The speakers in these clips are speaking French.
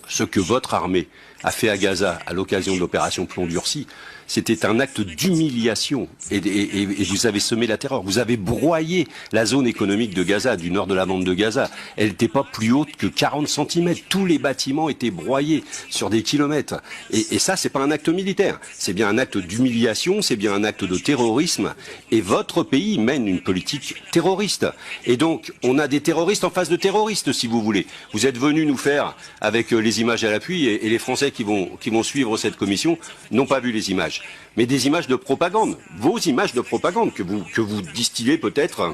Ce que votre armée a fait à Gaza à l'occasion de l'opération Plomb durci, c'était un acte d'humiliation et vous avez semé la terreur. Vous avez broyé la zone économique de Gaza, du nord de la bande de Gaza. Elle n'était pas plus haute que 40 cm. Tous les bâtiments étaient broyés sur des kilomètres. Et ça, c'est pas un acte militaire. C'est bien un acte d'humiliation, c'est bien un acte de terrorisme. Et votre pays mène une politique terroriste. Et donc, on a des terroristes en face de terroristes, si vous voulez. Vous êtes venus nous faire avec les images à l'appui et les Français qui vont suivre cette commission n'ont pas vu les images. Mais des images de propagande, vos images de propagande que vous distillez peut-être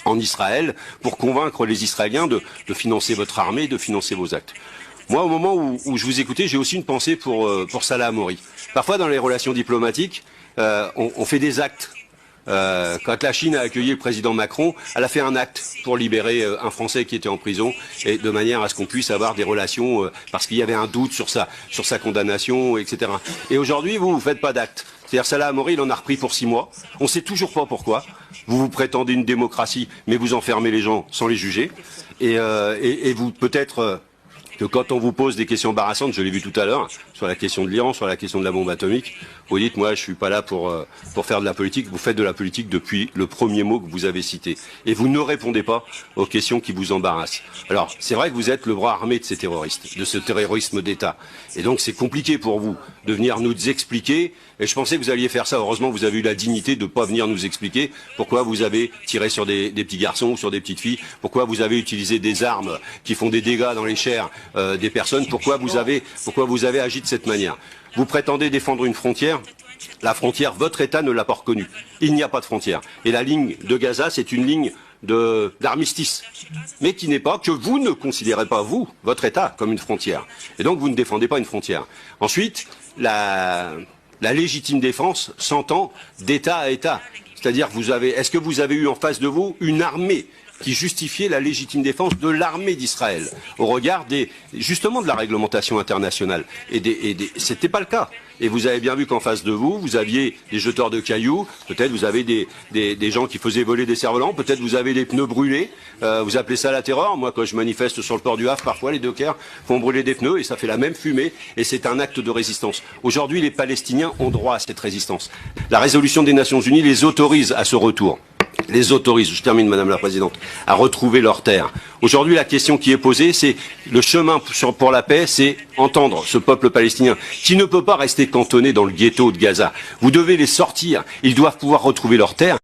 en Israël pour convaincre les Israéliens de financer votre armée, de financer vos actes. Moi, au moment où je vous écoutais, j'ai aussi une pensée pour Salah Hamouri. Parfois, dans les relations diplomatiques, on fait des actes. Quand la Chine a accueilli le président Macron, elle a fait un acte pour libérer un Français qui était en prison, et de manière à ce qu'on puisse avoir des relations, parce qu'il y avait un doute sur sa condamnation, etc. Et aujourd'hui, vous faites pas d'acte. C'est-à-dire Salah Hamouri, il en a repris pour 6 mois. On ne sait toujours pas pourquoi. Vous prétendez une démocratie, mais vous enfermez les gens sans les juger. Et vous peut-être que quand on vous pose des questions embarrassantes, je l'ai vu tout à l'heure, sur la question de l'Iran, sur la question de la bombe atomique, vous dites, moi, je suis pas là pour faire de la politique. Vous faites de la politique depuis le premier mot que vous avez cité. Et vous ne répondez pas aux questions qui vous embarrassent. Alors, c'est vrai que vous êtes le bras armé de ces terroristes, de ce terrorisme d'État. Et donc, c'est compliqué pour vous de venir nous expliquer. Et je pensais que vous alliez faire ça. Heureusement, vous avez eu la dignité de ne pas venir nous expliquer pourquoi vous avez tiré sur des petits garçons ou sur des petites filles, pourquoi vous avez utilisé des armes qui font des dégâts dans les chairs des personnes, pourquoi vous avez agi de cette manière. Vous prétendez défendre une frontière. La frontière, votre État ne l'a pas reconnue. Il n'y a pas de frontière. Et la ligne de Gaza, c'est une ligne d'armistice, mais qui n'est pas, que vous ne considérez pas, vous, votre État, comme une frontière. Et donc, vous ne défendez pas une frontière. Ensuite, la légitime défense s'entend d'État à État. C'est-à-dire, est-ce que vous avez eu en face de vous une armée qui justifiait la légitime défense de l'armée d'Israël au regard justement de la réglementation internationale. C'était pas le cas. Et vous avez bien vu qu'en face de vous, vous aviez des jeteurs de cailloux, peut-être vous avez des gens qui faisaient voler des cerfs-volants, peut-être vous avez des pneus brûlés, vous appelez ça la terreur. Moi, quand je manifeste sur le port du Havre, parfois les dockers font brûler des pneus et ça fait la même fumée et c'est un acte de résistance. Aujourd'hui, les Palestiniens ont droit à cette résistance. La résolution des Nations Unies les autorise à ce retour. Les autorise, je termine Madame la Présidente, à retrouver leurs terres. Aujourd'hui, la question qui est posée, c'est le chemin pour la paix, c'est entendre ce peuple palestinien qui ne peut pas rester cantonné dans le ghetto de Gaza. Vous devez les sortir, ils doivent pouvoir retrouver leurs terres.